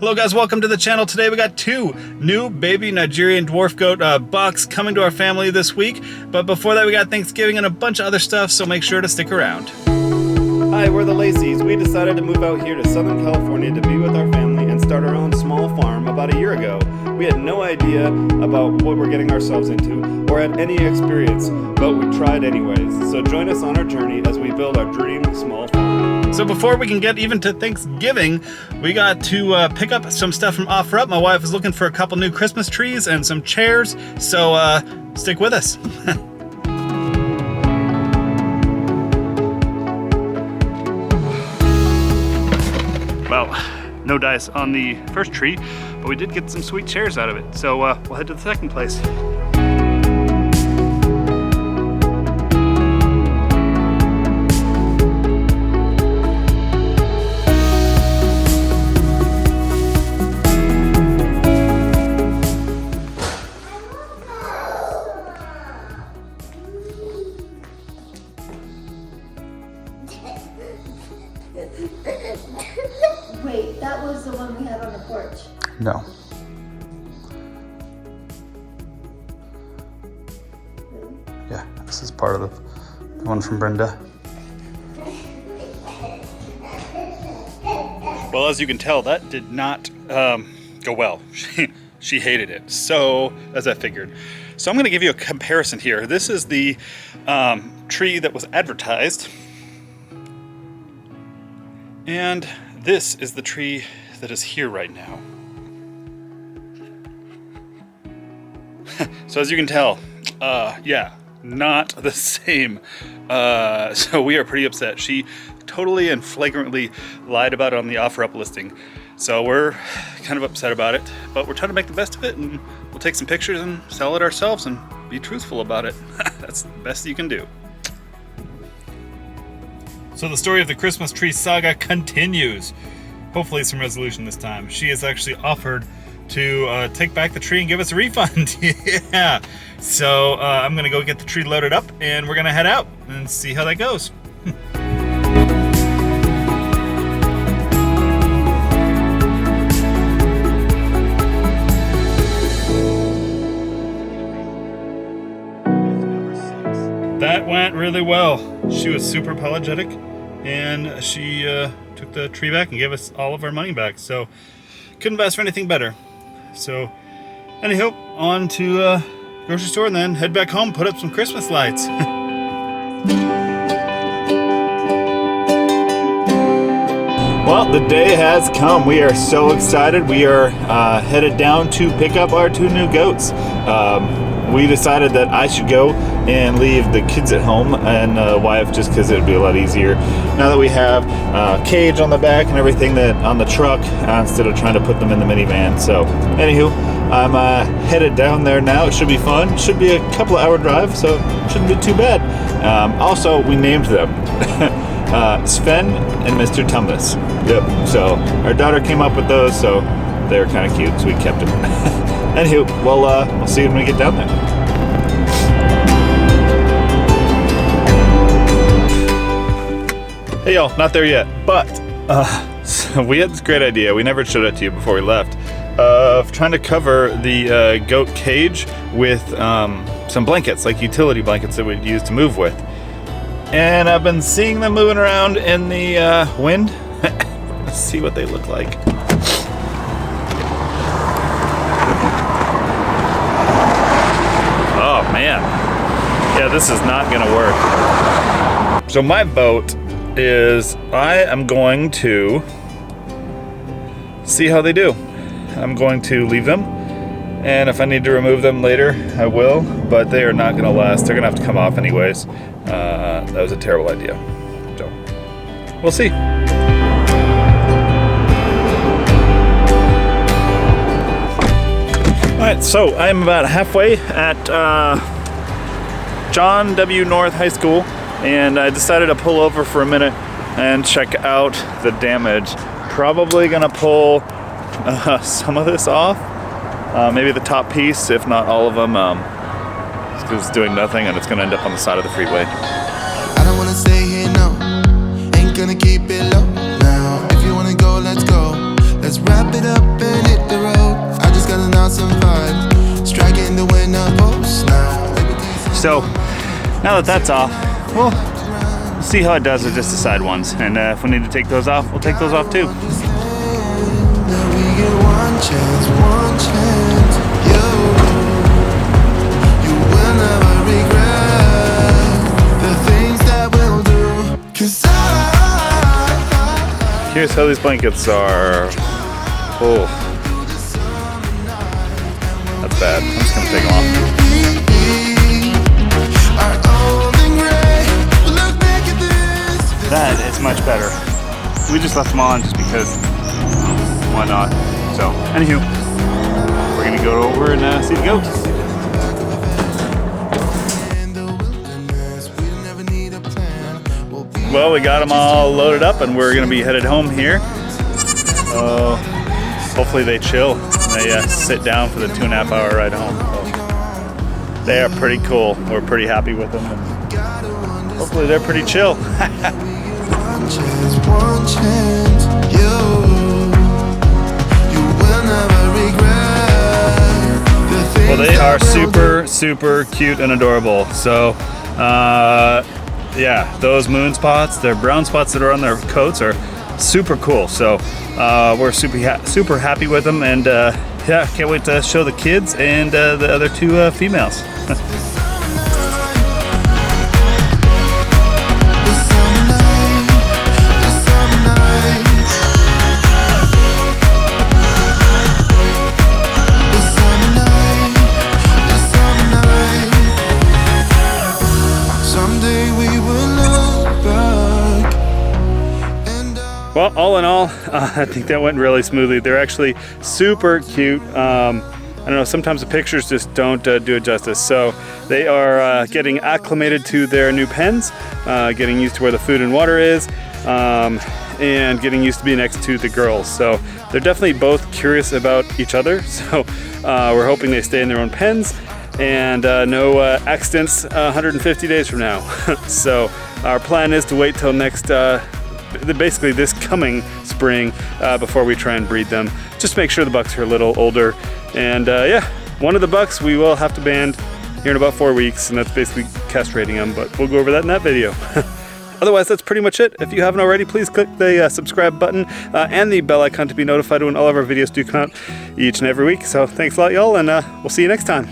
Hello guys, welcome to the channel. Today we got two new baby Nigerian dwarf goat bucks coming to our family this week. But before that we got Thanksgiving and a bunch of other stuff, so make sure to stick around. Hi, we're the Laceys. We decided to move out here to Southern California to be with our family and start our own small farm about a year ago. We had no idea about what we're getting ourselves into or had any experience, but we tried anyways. So join us on our journey as we build our dream small farm. So before we can get even to Thanksgiving, we got to pick up some stuff from OfferUp. My wife is looking for a couple new Christmas trees and some chairs, so stick with us. Well, no dice on the first tree, but we did get some sweet chairs out of it. So we'll head to the second place. Wait, that was the one we had on the porch. No. Really? Yeah, this is part of the one from Brenda. Well, as you can tell, that did not go well. She hated it, so as I figured. So I'm going to give you a comparison here. This is the tree that was advertised, and this is the tree that is here right now. So as you can tell, yeah, not the same. So we are pretty upset. She totally and flagrantly lied about it on the OfferUp listing. So we're kind of upset about it, but we're trying to make the best of it, and we'll take some pictures and sell it ourselves and be truthful about it. That's the best you can do. So the story of the Christmas tree saga continues. Hopefully some resolution this time. She has actually offered to take back the tree and give us a refund. Yeah. So I'm gonna go get the tree loaded up and we're gonna head out and see how that goes. That went really well. She was super apologetic, and she took the tree back and gave us all of our money back. So couldn't ask for anything better. So anyhow, on to grocery store and then head back home, put up some Christmas lights. Well, the day has come. We are so excited. We are headed down to pick up our two new goats. We decided that I should go and leave the kids at home and wife, just because it would be a lot easier now that we have a cage on the back and everything that on the truck instead of trying to put them in the minivan. So anywho, I'm headed down there now. It should be fun. Should be a couple of hour drive, so it shouldn't be too bad. Also, we named them Sven and Mr. Tumnus. Yep. So our daughter came up with those, so they were kind of cute, so we kept them. Anywho, we'll see when we get down there. Hey y'all, not there yet, but so we had this great idea. We never showed it to you before we left, of trying to cover the goat cage with some blankets, like utility blankets that we'd use to move with. And I've been seeing them moving around in the wind. Let's see what they look like. Oh man, yeah, this is not gonna work. So my vote is I am going to see how they do. I'm going to leave them, and if I need to remove them later, I will, but they are not gonna last. They're gonna have to come off anyways. That was a terrible idea. So, we'll see. Alright, so I'm about halfway at John W. North High School, and I decided to pull over for a minute and check out the damage. Probably gonna pull some of this off, maybe the top piece, if not all of them, because it's doing nothing and it's gonna end up on the side of the freeway. I don't wanna stay here, no. Ain't gonna keep it low now. If you wanna go, let's go. let's wrap it up and hit the road. I just got an awesome vibe, striking the winner post now. So now that that's off, we'll see how it does with just the side ones. And if we need to take those off, we'll take those off too. We get one chance, you will never regret the things that we'll do. 'Cause Here's how these blankets are. Oh, that's bad. I'm just gonna take them off. That is much better. We just left them on just because why not? So, anywho, we're gonna go over and see the goats. Well, we got them all loaded up and we're gonna be headed home here. Hopefully they chill. They sit down for the 2.5 hour ride home. So they are pretty cool. We're pretty happy with them. And hopefully they're pretty chill. one chance, you will never regret the things. Well, they are super cute and adorable. So, yeah, those moon spots, their brown spots that are on their coats are super cool. So, we're super happy with them, and yeah, can't wait to show the kids and the other two females. Well, all in all, I think that went really smoothly. They're actually super cute. I don't know, sometimes the pictures just don't do it justice. So they are getting acclimated to their new pens, getting used to where the food and water is, and getting used to being next to the girls. So they're definitely both curious about each other. So we're hoping they stay in their own pens and no accidents 150 days from now. So our plan is to wait till next basically this coming spring before we try and breed them. Just make sure the bucks are a little older. And yeah, one of the bucks we will have to band here in about 4 weeks, and that's basically castrating them, but we'll go over that in that video. Otherwise, that's pretty much it. If you haven't already, please click the subscribe button and the bell icon to be notified when all of our videos do come out each and every week. So thanks a lot, y'all, and we'll see you next time.